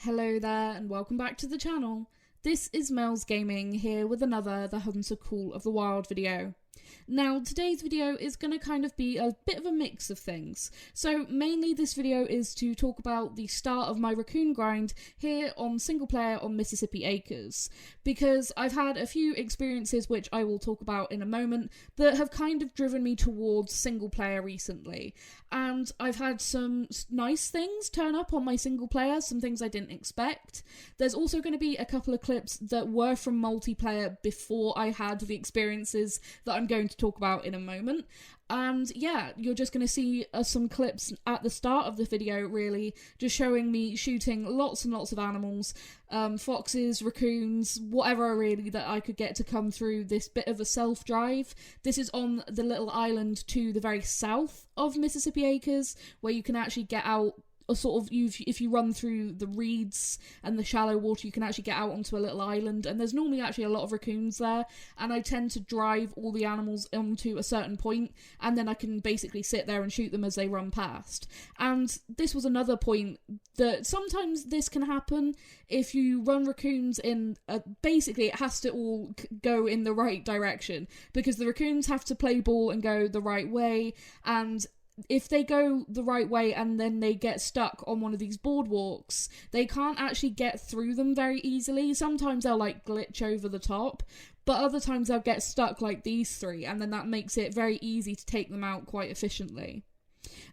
Hello there and welcome back to the channel. This is Mel's Gaming here with another The Hunter Call of the Wild video. Now today's video is going to kind of be a bit of a mix of things. So mainly this video is to talk about the start of my raccoon grind here on single player on Mississippi Acres, because I've had a few experiences which I will talk about in a moment that have kind of driven me towards single player recently. And I've had some nice things turn up on my single player, some things I didn't expect. There's also going to be a couple of clips that were from multiplayer before I had the experiences that I'm going to talk about in a moment. And yeah, you're just going to see some clips at the start of the video, really, just showing me shooting lots and lots of animals, foxes, raccoons, whatever really that I could get to come through this bit of a self-drive. This is on the little island to the very south of Mississippi Acres, where you can actually get out. Or sort of, if you run through the reeds and the shallow water, you can actually get out onto a little island, and there's normally actually a lot of raccoons there, and I tend to drive all the animals onto a certain point, and then I can basically sit there and shoot them as they run past. And this was another point that sometimes this can happen if you run raccoons in, basically it has to all go in the right direction, because the raccoons have to play ball and go the right way, and if they go the right way and then they get stuck on one of these boardwalks, they can't actually get through them very easily. Sometimes they'll like glitch over the top, but other times they'll get stuck like these three, and then that makes it very easy to take them out quite efficiently.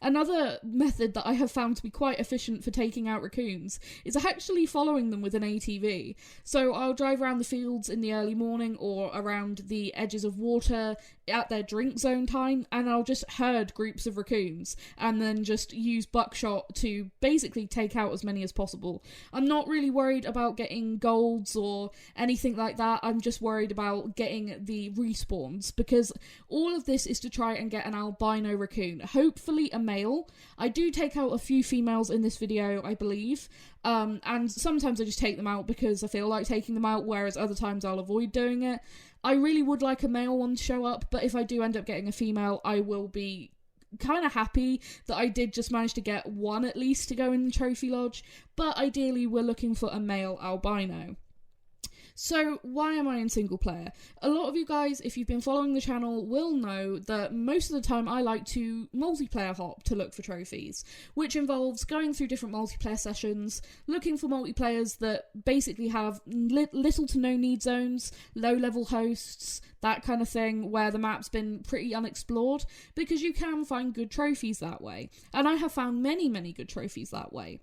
Another method that I have found to be quite efficient for taking out raccoons is actually following them with an ATV. So I'll drive around the fields in the early morning or around the edges of water at their drink zone time, and I'll just herd groups of raccoons and then just use buckshot to basically take out as many as possible. I'm not really worried about getting golds or anything like that. I'm just worried about getting the respawns, because all of this is to try and get an albino raccoon, hopefully a male. I do take out a few females in this video, I believe, and sometimes I just take them out because I feel like taking them out, whereas other times I'll avoid doing it. I really would like a male one to show up, but if I do end up getting a female, I will be kind of happy that I did just manage to get one at least to go in the trophy lodge, but ideally we're looking for a male albino. So why am I in single player? A lot of you guys, if you've been following the channel, will know that most of the time I like to multiplayer hop to look for trophies, which involves going through different multiplayer sessions, looking for multiplayers that basically have little to no need zones, low level hosts, that kind of thing, where the map's been pretty unexplored, because you can find good trophies that way. And I have found many, many good trophies that way.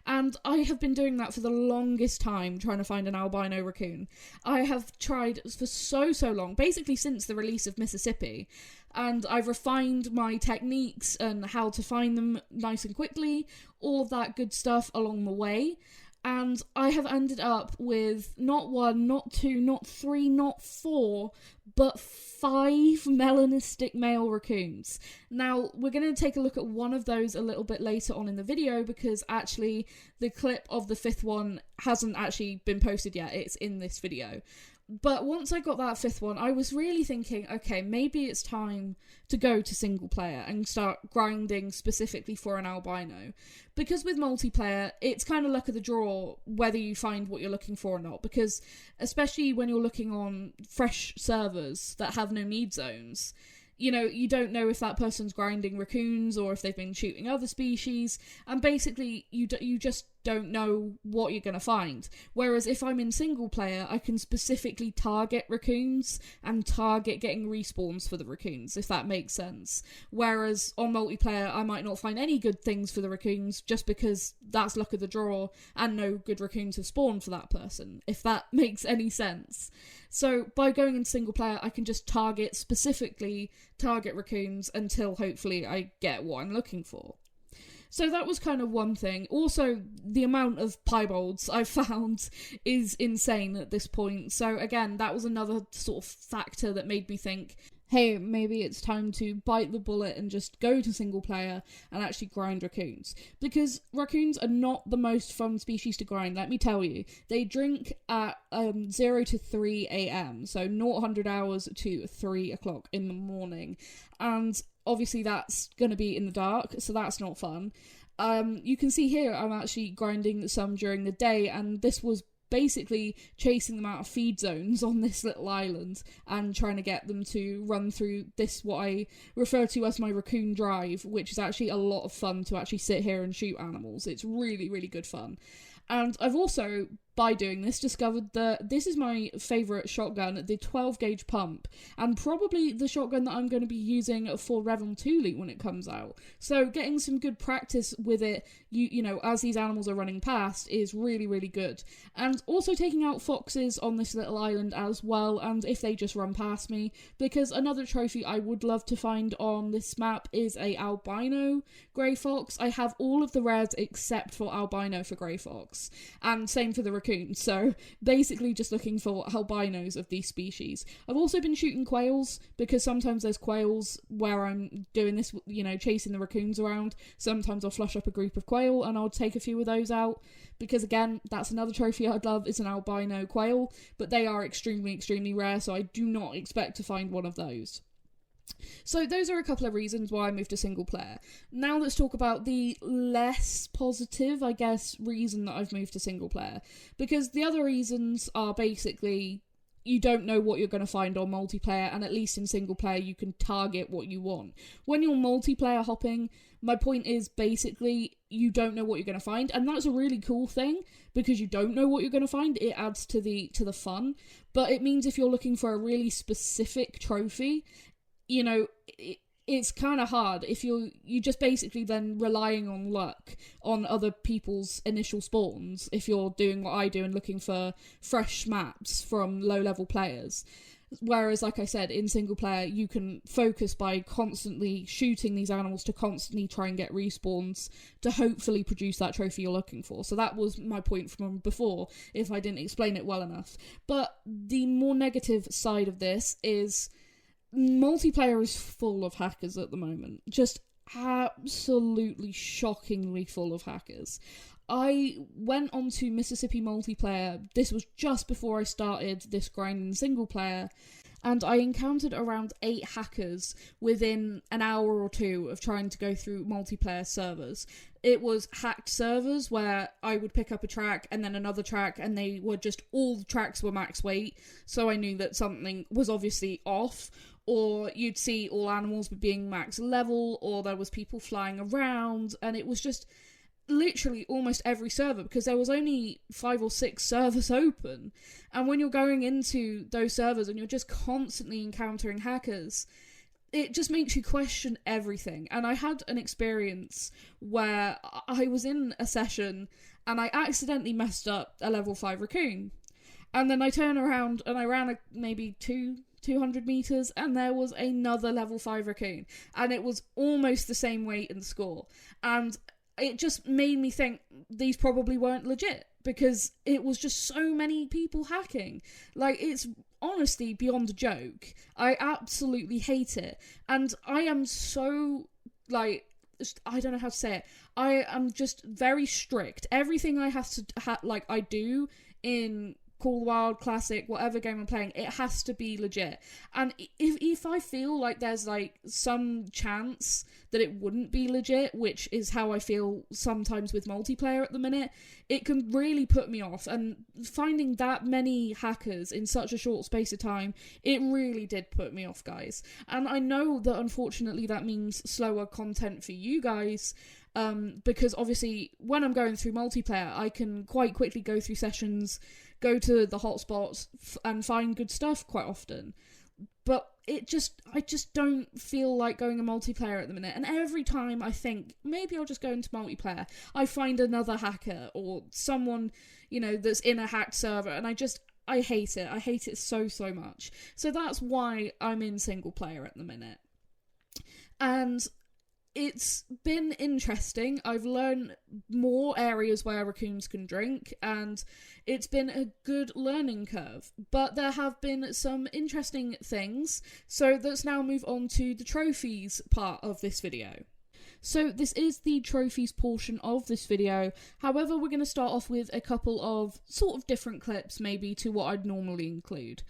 And I have been doing that for the longest time, trying to find an albino raccoon. I have tried for so long, basically since the release of Mississippi, and I've refined my techniques and how to find them nice and quickly, all of that good stuff along the way. And I have ended up with not one, not two, not three, not four, but 5 melanistic male raccoons. Now, we're going to take a look at one of those a little bit later on in the video, because actually the clip of the 5th one hasn't actually been posted yet. It's in this video. But once I got that 5th one, I was really thinking, okay, maybe it's time to go to single player and start grinding specifically for an albino. Because with multiplayer, it's kind of luck of the draw whether you find what you're looking for or not. Because especially when you're looking on fresh servers that have no need zones, you know, you don't know if that person's grinding raccoons or if they've been shooting other species, and basically you just don't know what you're going to find. Whereas if I'm in single player, I can specifically target raccoons and target getting respawns for the raccoons, if that makes sense. Whereas on multiplayer, I might not find any good things for the raccoons just because that's luck of the draw and no good raccoons have spawned for that person, if that makes any sense. So by going in single player, I can just specifically target raccoons until hopefully I get what I'm looking for. So that was kind of one thing. Also, the amount of piebolds I've found is insane at this point. So again, that was another sort of factor that made me think, hey, maybe it's time to bite the bullet and just go to single player and actually grind raccoons. Because raccoons are not the most fun species to grind, let me tell you. They drink at 0 to 3 a.m, so 0 hours to 3 o'clock in the morning. And obviously that's going to be in the dark, so that's not fun. You can see here I'm actually grinding some during the day, and this was basically chasing them out of feed zones on this little island and trying to get them to run through this, what I refer to as my Raccoon drive, which is actually a lot of fun to actually sit here and shoot animals. It's really, really good fun. And I've also, by doing this, discovered that this is my favourite shotgun, the 12 gauge pump, and probably the shotgun that I'm going to be using for Reveltuli when it comes out. So getting some good practice with it, you know, as these animals are running past, is really, really good. And also taking out foxes on this little island as well, and if they just run past me, because another trophy I would love to find on this map is a albino grey fox. I have all of the rares except for albino for grey fox, and same for the raccoon, so basically just looking for albinos of these species. I've also been shooting quails, because sometimes there's quails where I'm doing this, you know, chasing the raccoons around. Sometimes I'll flush up a group of quail and I'll take a few of those out, because again, that's another trophy I'd love, is an albino quail, but they are extremely, extremely rare, so I do not expect to find one of those. So those are a couple of reasons why I moved to single player. Now let's talk about the less positive, I guess, reason that I've moved to single player. Because the other reasons are basically, you don't know what you're going to find on multiplayer, and at least in single player you can target what you want. When you're multiplayer hopping, my point is basically you don't know what you're going to find, and that's a really cool thing, because you don't know what you're going to find. It adds to the fun, but it means if you're looking for a really specific trophy, you know, it's kind of hard if you're just basically then relying on luck on other people's initial spawns, if you're doing what I do and looking for fresh maps from low-level players. Whereas, like I said, in single player, you can focus by constantly shooting these animals to constantly try and get respawns to hopefully produce that trophy you're looking for. So that was my point from before, if I didn't explain it well enough. But the more negative side of this is multiplayer is full of hackers at the moment. Just absolutely shockingly full of hackers. I went onto Mississippi multiplayer, this was just before I started this grind in single player, and I encountered around 8 hackers within an hour or two of trying to go through multiplayer servers. It was hacked servers where I would pick up a track and then another track, and they were just, all the tracks were max weight, so I knew that something was obviously off. Or you'd see all animals being max level, or there was people flying around, and it was just literally almost every server, because there was only 5 or 6 servers open. And when you're going into those servers and you're just constantly encountering hackers, it just makes you question everything. And I had an experience where I was in a session and I accidentally messed up a level 5 raccoon. And then I turned around and I ran maybe 200 meters, and there was another level 5 raccoon, and it was almost the same weight and score, and it just made me think these probably weren't legit, because it was just so many people hacking. Like, it's honestly beyond a joke. I absolutely hate it, and I am so, like, I don't know how to say it. I am just very strict. Everything I have to I do in Call the Wild, Classic, whatever game I'm playing, it has to be legit. And if I feel like there's like some chance that it wouldn't be legit, which is how I feel sometimes with multiplayer at the minute, it can really put me off. And finding that many hackers in such a short space of time, it really did put me off, guys. And I know that unfortunately that means slower content for you guys, because obviously when I'm going through multiplayer, I can quite quickly go through sessions, go to the hotspots and find good stuff quite often. But I just don't feel like going a multiplayer at the minute. And every time I think, maybe I'll just go into multiplayer, I find another hacker or someone, you know, that's in a hacked server, and I hate it. I hate it so, so much. So that's why I'm in single player at the minute. And it's been interesting. I've learned more areas where raccoons can drink, and it's been a good learning curve. But there have been some interesting things, so let's now move on to the trophies part of this video. So this is the trophies portion of this video. However, we're going to start off with a couple of sort of different clips maybe to what I'd normally include.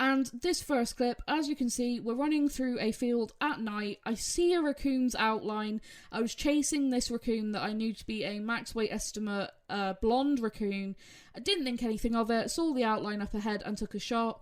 And this first clip, as you can see, we're running through a field at night. I see a raccoon's outline. I was chasing this raccoon that I knew to be a max weight estimate blonde raccoon. I didn't think anything of it, saw the outline up ahead and took a shot.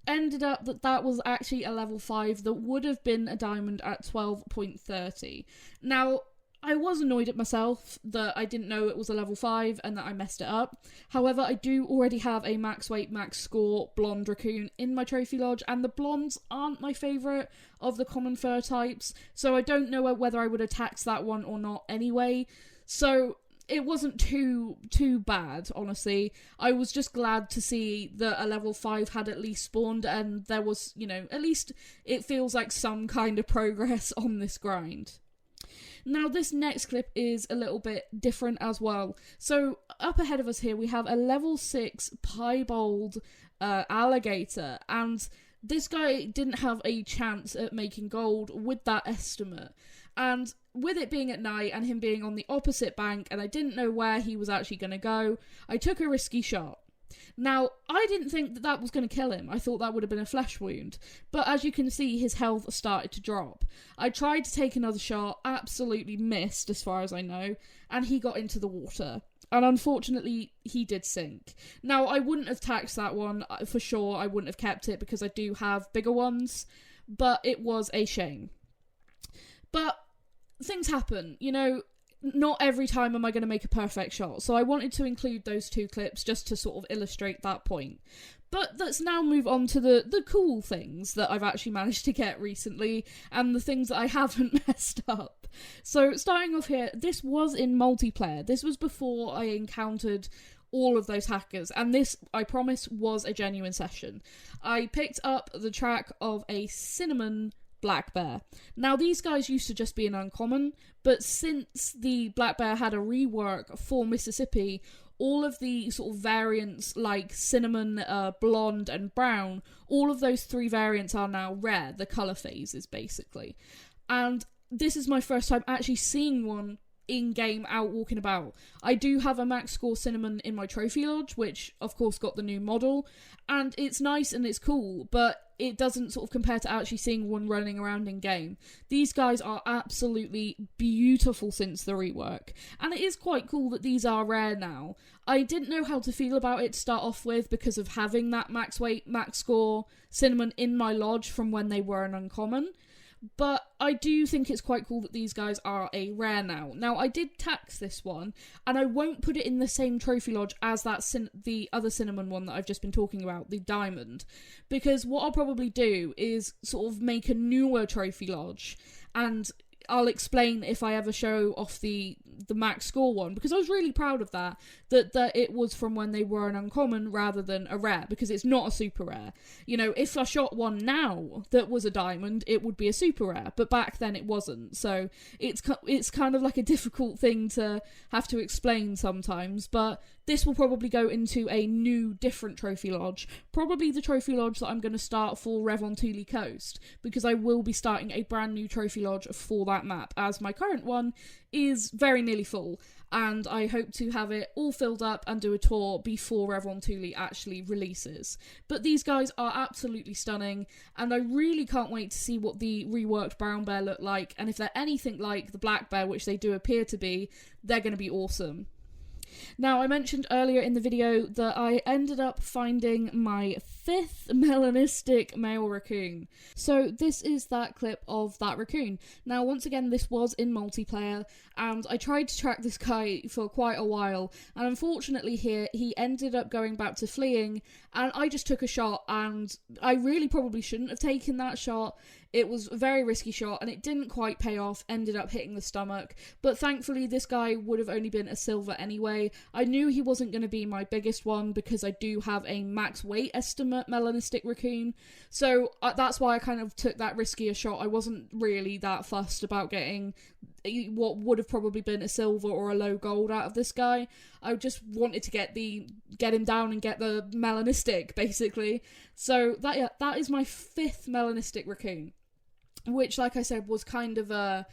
Ended up that was actually a level 5 that would have been a diamond at 12.30. Now, I was annoyed at myself that I didn't know it was a level 5 and that I messed it up. However, I do already have a max weight, max score blonde raccoon in my trophy lodge, and the blondes aren't my favourite of the common fur types, so I don't know whether I would have taxed that one or not anyway. So it wasn't too bad, honestly. I was just glad to see that a level 5 had at least spawned, and there was, at least it feels like some kind of progress on this grind. Now, this next clip is a little bit different as well. So, up ahead of us here, we have a level 6 piebald alligator, and this guy didn't have a chance at making gold with that estimate. And with it being at night and him being on the opposite bank, and I didn't know where he was actually going to go, I took a risky shot. Now, I didn't think that was going to kill him. I thought that would have been a flesh wound. But as you can see, his health started to drop. I tried to take another shot, absolutely missed as far as I know, and he got into the water. And unfortunately, he did sink. Now, I wouldn't have taxed that one, for sure. I wouldn't have kept it because I do have bigger ones. But it was a shame. But things happen, not every time am I going to make a perfect shot, so I wanted to include those two clips just to sort of illustrate that point. But let's now move on to the cool things that I've actually managed to get recently, and the things that I haven't messed up. So, starting off here, this was in multiplayer. This was before I encountered all of those hackers, and this, I promise, was a genuine session. I picked up the track of a cinnamon black bear. Now, these guys used to just be an uncommon, but since the black bear had a rework for Mississippi, all of the sort of variants like cinnamon, blonde and brown, all of those 3 variants are now rare, the colour phases basically. And this is my first time actually seeing one in-game out walking about. I do have a max score cinnamon in my trophy lodge, which of course got the new model, and it's nice and it's cool, but it doesn't sort of compare to actually seeing one running around in game. These guys are absolutely beautiful since the rework, and it is quite cool that these are rare now. I didn't know how to feel about it to start off with because of having that max weight, max score cinnamon in my lodge from when they were an uncommon. But I do think it's quite cool that these guys are a rare now. Now, I did tax this one, and I won't put it in the same trophy lodge as the other cinnamon one that I've just been talking about, the diamond. Because what I'll probably do is sort of make a newer trophy lodge, and I'll explain if I ever show off the max score one, because I was really proud of that it was from when they were an uncommon rather than a rare, because it's not a super rare. If I shot one now that was a diamond, it would be a super rare, but back then it wasn't, so it's kind of like a difficult thing to have to explain sometimes. But this will probably go into a new, different trophy lodge, probably the trophy lodge that I'm going to start for Revontuli Coast, because I will be starting a brand new trophy lodge for that map, as my current one is very nearly full, and I hope to have it all filled up and do a tour before Revontuli actually releases. But these guys are absolutely stunning, and I really can't wait to see what the reworked brown bear look like, and if they're anything like the black bear, which they do appear to be, they're going to be awesome. Now, I mentioned earlier in the video that I ended up finding my 5th melanistic male raccoon. So this is that clip of that raccoon. Now, once again, this was in multiplayer, and I tried to track this guy for quite a while, and unfortunately here, he ended up going back to fleeing, and I just took a shot, and I really probably shouldn't have taken that shot. It was a very risky shot, and it didn't quite pay off, ended up hitting the stomach, but thankfully this guy would have only been a silver anyway. I knew he wasn't going to be my biggest one, because I do have a max weight estimate melanistic raccoon, so that's why I kind of took that riskier shot. I wasn't really that fussed about getting what would have probably been a silver or a low gold out of this guy. I just wanted to get him down and get the melanistic, basically. So that is my 5th melanistic raccoon, which, like I said, was kind of a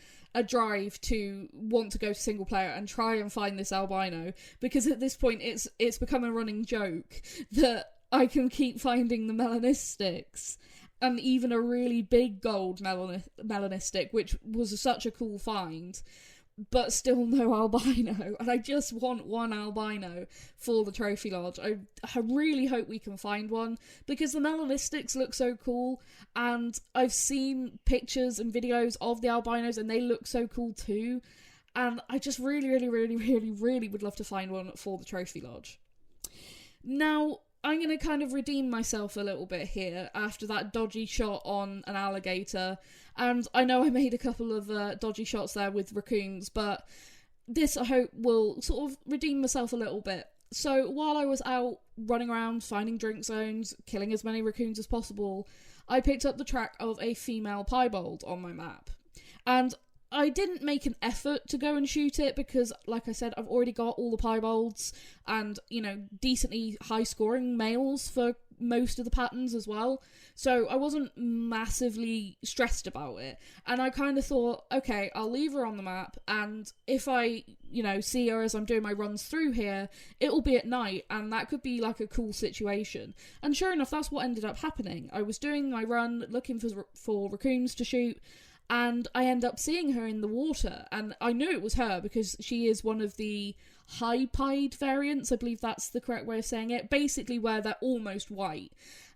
drive to want to go to single player and try and find this albino, because at this point it's become a running joke that I can keep finding the melanistics, and even a really big gold melanistic, which was such a cool find, but still no albino, and I just want one albino for the trophy lodge. I really hope we can find one, because the melanistics look so cool, and I've seen pictures and videos of the albinos and they look so cool too, and I just really would love to find one for the trophy lodge. Now, I'm going to kind of redeem myself a little bit here after that dodgy shot on an alligator, and I know I made a couple of dodgy shots there with raccoons, but this I hope will sort of redeem myself a little bit. So while I was out running around, finding drink zones, killing as many raccoons as possible, I picked up the track of a female piebald on my map, and I didn't make an effort to go and shoot it because, like I said, I've already got all the piebalds and, you know, decently high-scoring males for most of the patterns as well. So I wasn't massively stressed about it. And I kind of thought, okay, I'll leave her on the map, and if I, you know, see her as I'm doing my runs through here, it'll be at night, and that could be like a cool situation. And sure enough, that's what ended up happening. I was doing my run, looking for raccoons to shoot, and I end up seeing her in the water, and I knew it was her because she is one of the high-pied variants, I believe that's the correct way of saying it, basically where they're almost white,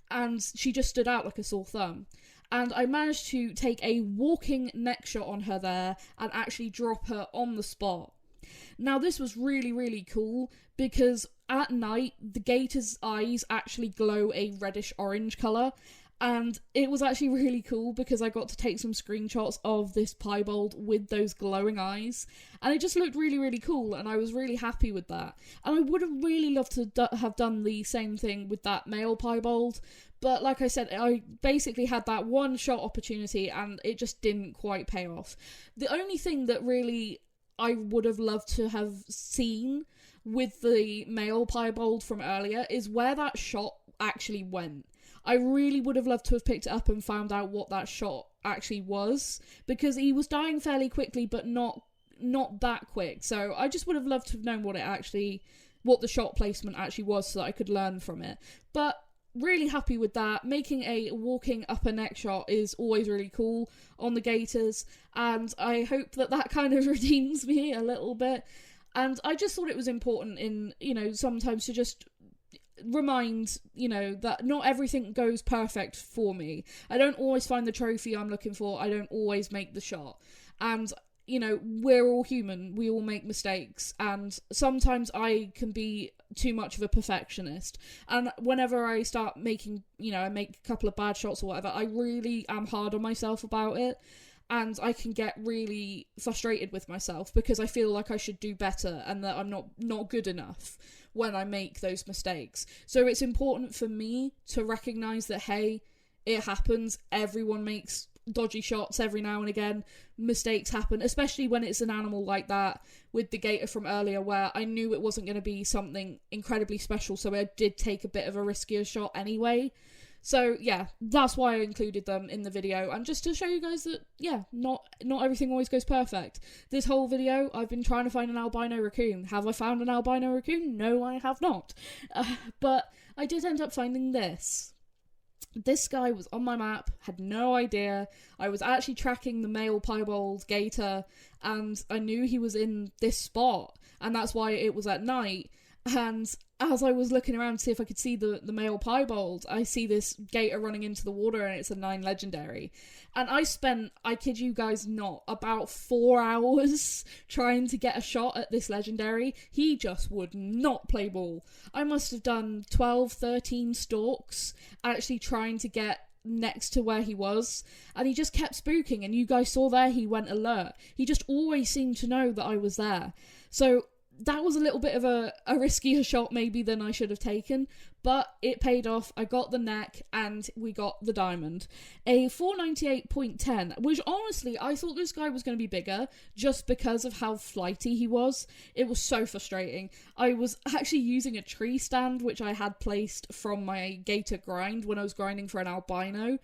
and she just stood out like a sore thumb. And I managed to take a walking neck shot on her there and actually drop her on the spot. Now, this was really cool because at night, the gator's eyes actually glow a reddish-orange colour, and it was actually really cool because I got to take some screenshots of this piebald with those glowing eyes, and it just looked really cool, and I was really happy with that. And I would have really loved to have done the same thing with that male piebald, but like I said, I basically had that one shot opportunity and it just didn't quite pay off. The only thing that really I would have loved to have seen with the male piebald from earlier is where that shot actually went. I really would have loved to have picked it up and found out what that shot actually was, because he was dying fairly quickly, but not that quick. So I just would have loved to have known what the shot placement actually was, so that I could learn from it. But really happy with that. Making a walking upper neck shot is always really cool on the gators, and I hope that kind of redeems me a little bit. And I just thought it was important in, you know, sometimes to just remind, you know, that not everything goes perfect for me. I don't always find the trophy I'm looking for. I don't always make the shot. And, you know, we're all human. We all make mistakes. And sometimes I can be too much of a perfectionist. And whenever I start making, you know, I make a couple of bad shots or whatever, I really am hard on myself about it. And I can get really frustrated with myself because I feel like I should do better and that I'm not good enough when I make those mistakes. So it's important for me to recognise that, hey, it happens. Everyone makes dodgy shots every now and again. Mistakes happen, especially when it's an animal like that with the gator from earlier, where I knew it wasn't going to be something incredibly special, so I did take a bit of a riskier shot anyway. So yeah, that's why I included them in the video, and just to show you guys that, yeah, not everything always goes perfect. This whole video, I've been trying to find an albino raccoon. Have I found an albino raccoon? No, I have not. But I did end up finding this. This guy was on my map, had no idea. I was actually tracking the male piebald gator, and I knew he was in this spot, and that's why it was at night. And as I was looking around to see if I could see the male piebald, I see this gator running into the water, and it's a 9 legendary. And I spent, I kid you guys not, about 4 hours trying to get a shot at this legendary. He just would not play ball. I must have done 12, 13 stalks actually trying to get next to where he was, and he just kept spooking, and you guys saw there he went alert. He just always seemed to know that I was there. So that was a little bit of a riskier shot maybe than I should have taken, but it paid off. I got the neck and we got the diamond. A 498.10, which honestly, I thought this guy was going to be bigger just because of how flighty he was. It was so frustrating. I was actually using a tree stand, which I had placed from my gator grind when I was grinding for an albino.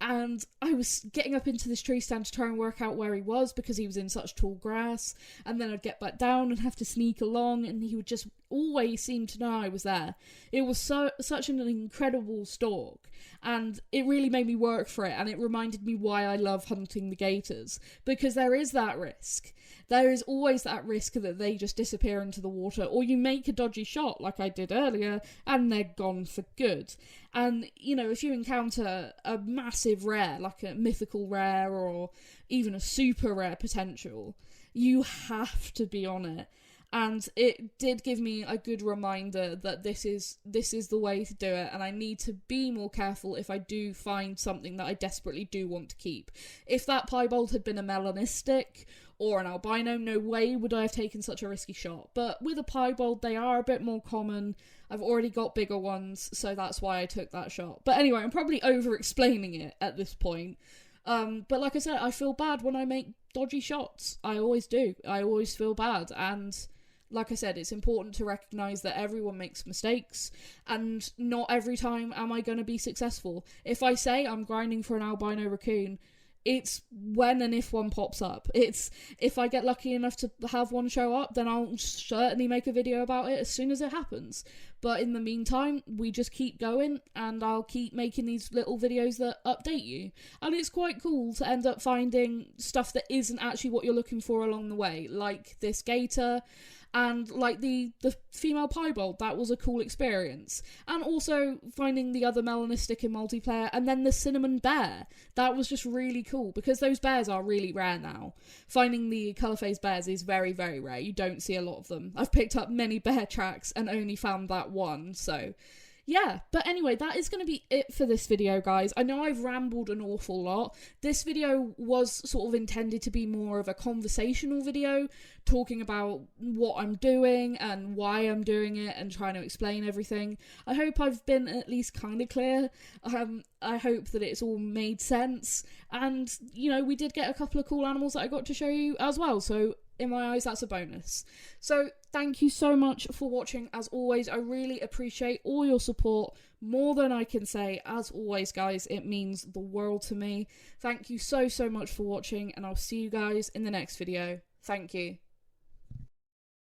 And I was getting up into this tree stand to try and work out where he was because he was in such tall grass, and then I'd get back down and have to sneak along, and he would just always seemed to know I was there. It was such an incredible stalk, and it really made me work for it, and it reminded me why I love hunting the gators, because there is that risk. There is always that risk that they just disappear into the water, or you make a dodgy shot like I did earlier, and they're gone for good. And, you know, if you encounter a massive rare, like a mythical rare, or even a super rare potential, you have to be on it. And it did give me a good reminder that this is the way to do it, and I need to be more careful if I do find something that I desperately do want to keep. If that piebald had been a melanistic or an albino, no way would I have taken such a risky shot. But with a piebald, they are a bit more common. I've already got bigger ones, so that's why I took that shot. But anyway, I'm probably over-explaining it at this point. But like I said, I feel bad when I make dodgy shots. I always do. I always feel bad, and like I said, it's important to recognise that everyone makes mistakes, and not every time am I going to be successful. If I say I'm grinding for an albino raccoon, it's when and if one pops up. It's if I get lucky enough to have one show up, then I'll certainly make a video about it as soon as it happens. But in the meantime, we just keep going, and I'll keep making these little videos that update you. And it's quite cool to end up finding stuff that isn't actually what you're looking for along the way, like this gator, and like the female piebald. That was a cool experience. And also finding the other melanistic in multiplayer, and then the cinnamon bear. That was just really cool, because those bears are really rare now. Finding the colour phase bears is very, very rare. You don't see a lot of them. I've picked up many bear tracks and only found that one, so yeah. But anyway, that is going to be it for this video, guys. I know I've rambled an awful lot. This video was sort of intended to be more of a conversational video, talking about what I'm doing and why I'm doing it and trying to explain everything. I hope I've been at least kind of clear. I hope that it's all made sense. And, you know, we did get a couple of cool animals that I got to show you as well, so in my eyes, that's a bonus. So thank you so much for watching. As always, I really appreciate all your support, more than I can say. As always, guys, it means the world to me. Thank you so much for watching, and I'll see you guys in the next video. Thank you.